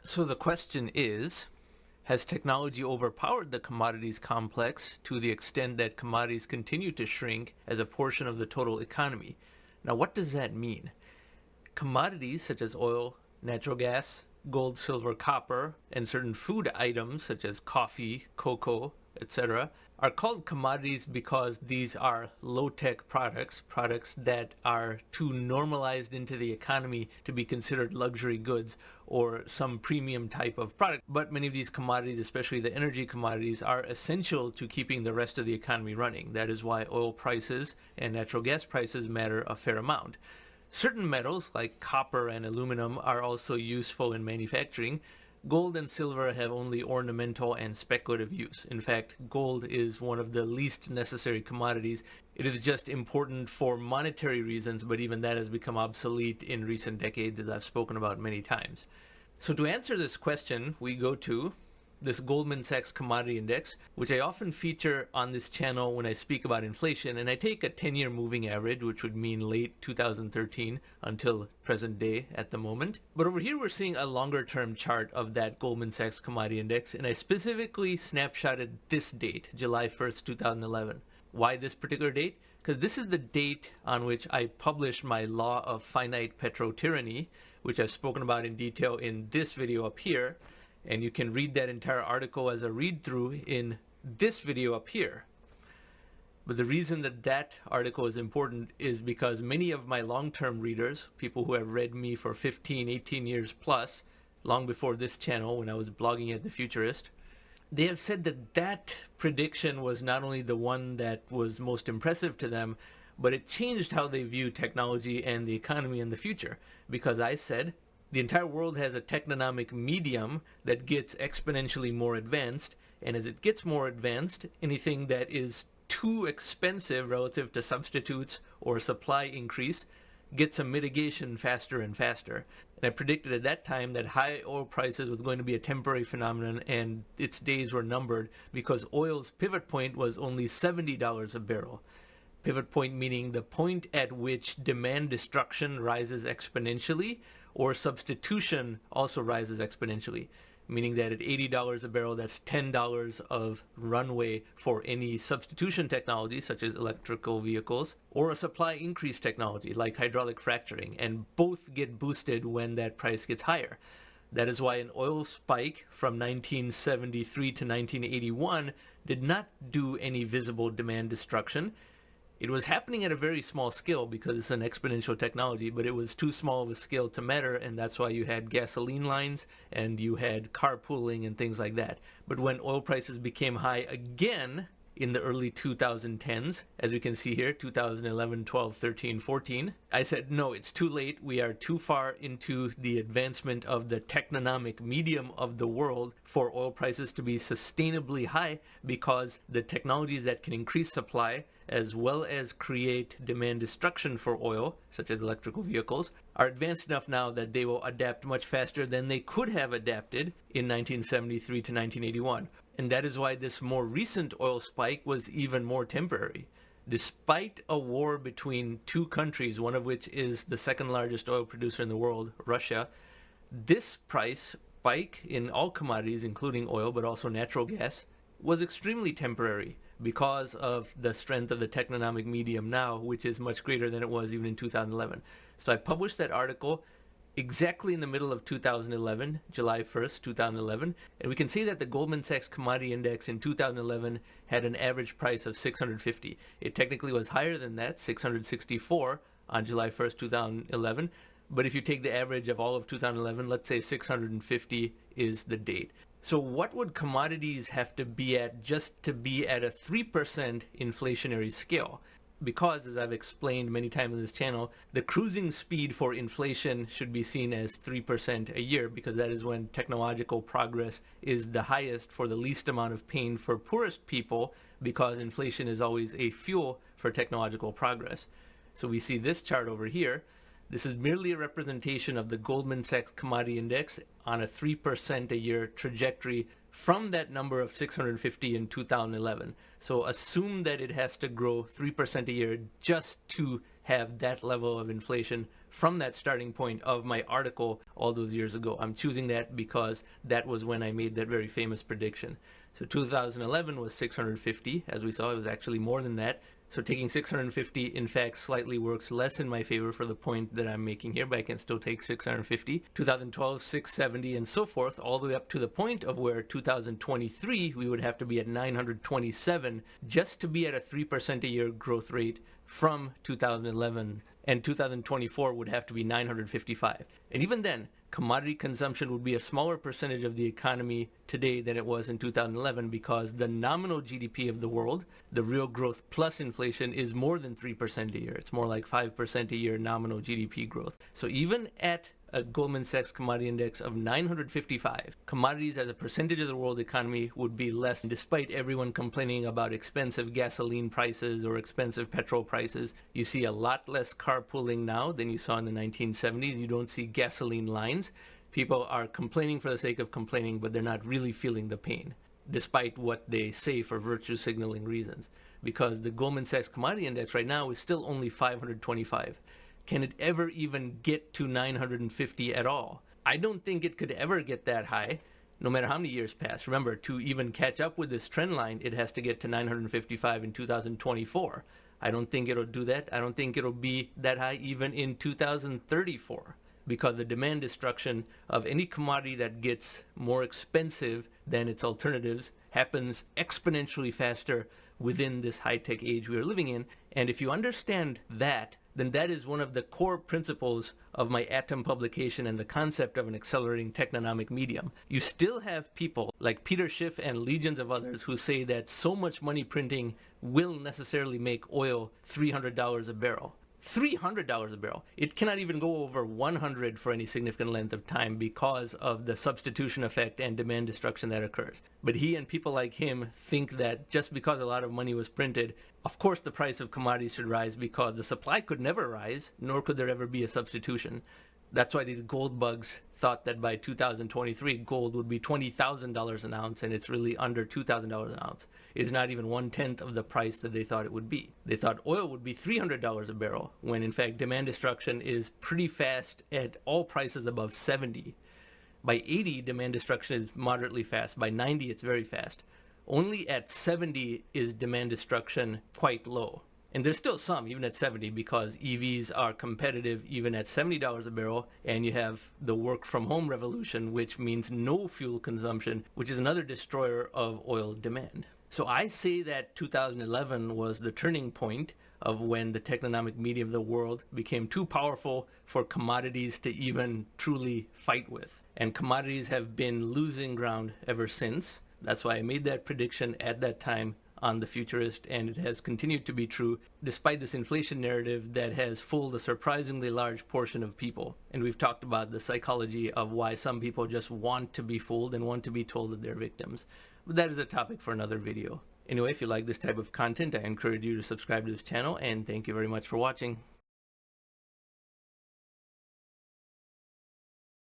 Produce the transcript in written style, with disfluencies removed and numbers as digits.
So the question is, has technology overpowered the commodities complex to the extent that commodities continue to shrink as a portion of the total economy? Now, what does that mean? Commodities such as oil, natural gas, gold, silver, copper, and certain food items such as coffee, cocoa, etc., are called commodities because these are low-tech products that are too normalized into the economy to be considered luxury goods or some premium type of product. But many of these commodities, especially the energy commodities, are essential to keeping the rest of the economy running. That is why oil prices and natural gas prices matter a fair amount. Certain metals like copper and aluminum are also useful in manufacturing. Gold and silver have only ornamental and speculative use. In fact, gold is one of the least necessary commodities. It is just important for monetary reasons, but even that has become obsolete in recent decades, as I've spoken about many times. So to answer this question, we go to this Goldman Sachs Commodity Index, which I often feature on this channel when I speak about inflation, and I take a 10-year moving average, which would mean late 2013 until present day at the moment. But over here we're seeing a longer term chart of that Goldman Sachs Commodity Index, and I specifically snapshotted this date, July 1st, 2011. Why this particular date? Because this is the date on which I published my Law of Finite Petro-Tyranny, which I've spoken about in detail in this video up here. And you can read that entire article as a read-through in this video up here. But the reason that that article is important is because many of my long-term readers, people who have read me for 15, 18 years plus, long before this channel when I was blogging at The Futurist, they have said that that prediction was not only the one that was most impressive to them, but it changed how they view technology and the economy in the future. Because I said, the entire world has a technonomic medium that gets exponentially more advanced, and as it gets more advanced, anything that is too expensive relative to substitutes or supply increase gets a mitigation faster and faster. And I predicted at that time that high oil prices was going to be a temporary phenomenon, and its days were numbered because oil's pivot point was only $70 a barrel. Pivot point meaning the point at which demand destruction rises exponentially, or substitution also rises exponentially, meaning that at $80 a barrel, that's $10 of runway for any substitution technology, such as electrical vehicles, or a supply increase technology like hydraulic fracturing, and both get boosted when that price gets higher. That is why an oil spike from 1973 to 1981 did not do any visible demand destruction. It was happening at a very small scale because it's an exponential technology, but it was too small of a scale to matter, and that's why you had gasoline lines and you had carpooling and things like that. But when oil prices became high again in the early 2010s, as we can see here, 2011, 12, 13, 14, I said, no, it's too late. We are too far into the advancement of the technonomic medium of the world for oil prices to be sustainably high, because the technologies that can increase supply as well as create demand destruction for oil, such as electrical vehicles, are advanced enough now that they will adapt much faster than they could have adapted in 1973 to 1981. And that is why this more recent oil spike was even more temporary. Despite a war between two countries, one of which is the second largest oil producer in the world, Russia, this price spike in all commodities, including oil, but also natural gas, was extremely temporary because of the strength of the technonomic medium now, which is much greater than it was even in 2011. So I published that article exactly in the middle of 2011, July 1st, 2011, and we can see that the Goldman Sachs Commodity Index in 2011 had an average price of 650. It technically was higher than that, 664 on July 1st, 2011, but if you take the average of all of 2011, let's say 650 is the date. So what would commodities have to be at just to be at a 3% inflationary scale? Because, as I've explained many times on this channel, the cruising speed for inflation should be seen as 3% a year, because that is when technological progress is the highest for the least amount of pain for poorest people, because inflation is always a fuel for technological progress. So we see this chart over here. This is merely a representation of the Goldman Sachs Commodity Index on a 3% a year trajectory from that number of 650 in 2011. So assume that it has to grow 3% a year just to have that level of inflation from that starting point of my article all those years ago. I'm choosing that because that was when I made that very famous prediction. So 2011 was 650. As we saw, it was actually more than that. So taking 650, in fact, slightly works less in my favor for the point that I'm making here, but I can still take 650. 2012, 670, and so forth, all the way up to the point of where 2023, we would have to be at 927 just to be at a 3% a year growth rate from 2011. And 2024 would have to be 955. And even then, commodity consumption would be a smaller percentage of the economy today than it was in 2011 because the nominal GDP of the world, the real growth plus inflation, is more than 3% a year. It's more like 5% a year nominal GDP growth. So even at a Goldman Sachs commodity index of 955, commodities as a percentage of the world economy would be less, despite everyone complaining about expensive gasoline prices or expensive petrol prices. You see a lot less carpooling now than you saw in the 1970s. You don't see gasoline lines. People are complaining for the sake of complaining, but they're not really feeling the pain, despite what they say for virtue signaling reasons. Because the Goldman Sachs commodity index right now is still only 525. Can it ever even get to 950 at all? I don't think it could ever get that high, no matter how many years pass. Remember, to even catch up with this trend line, it has to get to 955 in 2024. I don't think it'll do that. I don't think it'll be that high even in 2034, because the demand destruction of any commodity that gets more expensive than its alternatives happens exponentially faster within this high-tech age we are living in. And if you understand that, then that is one of the core principles of my Atom publication and the concept of an accelerating technonomic medium. You still have people like Peter Schiff and legions of others who say that so much money printing will necessarily make oil $300 a barrel. $300 a barrel. It cannot even go over 100 for any significant length of time because of the substitution effect and demand destruction that occurs. But he and people like him think that just because a lot of money was printed, of course the price of commodities should rise because the supply could never rise, nor could there ever be a substitution. That's why these gold bugs thought that by 2023 gold would be $20,000 an ounce, and it's really under $2,000 an ounce. It is not even 1/10 of the price that they thought it would be. They thought oil would be $300 a barrel, when in fact demand destruction is pretty fast at all prices above 70. By 80, demand destruction is moderately fast. By 90, it's very fast. Only at 70 is demand destruction quite low. And there's still some, even at 70, because EVs are competitive even at $70 a barrel, and you have the work-from-home revolution, which means no fuel consumption, which is another destroyer of oil demand. So I say that 2011 was the turning point of when the technonomic medium of the world became too powerful for commodities to even truly fight with. And commodities have been losing ground ever since. That's why I made that prediction at that time on the Futurist, and it has continued to be true despite this inflation narrative that has fooled a surprisingly large portion of people. And we've talked about the psychology of why some people just want to be fooled and want to be told that they're victims. But that is a topic for another video. Anyway, if you like this type of content, I encourage you to subscribe to this channel, and thank you very much for watching.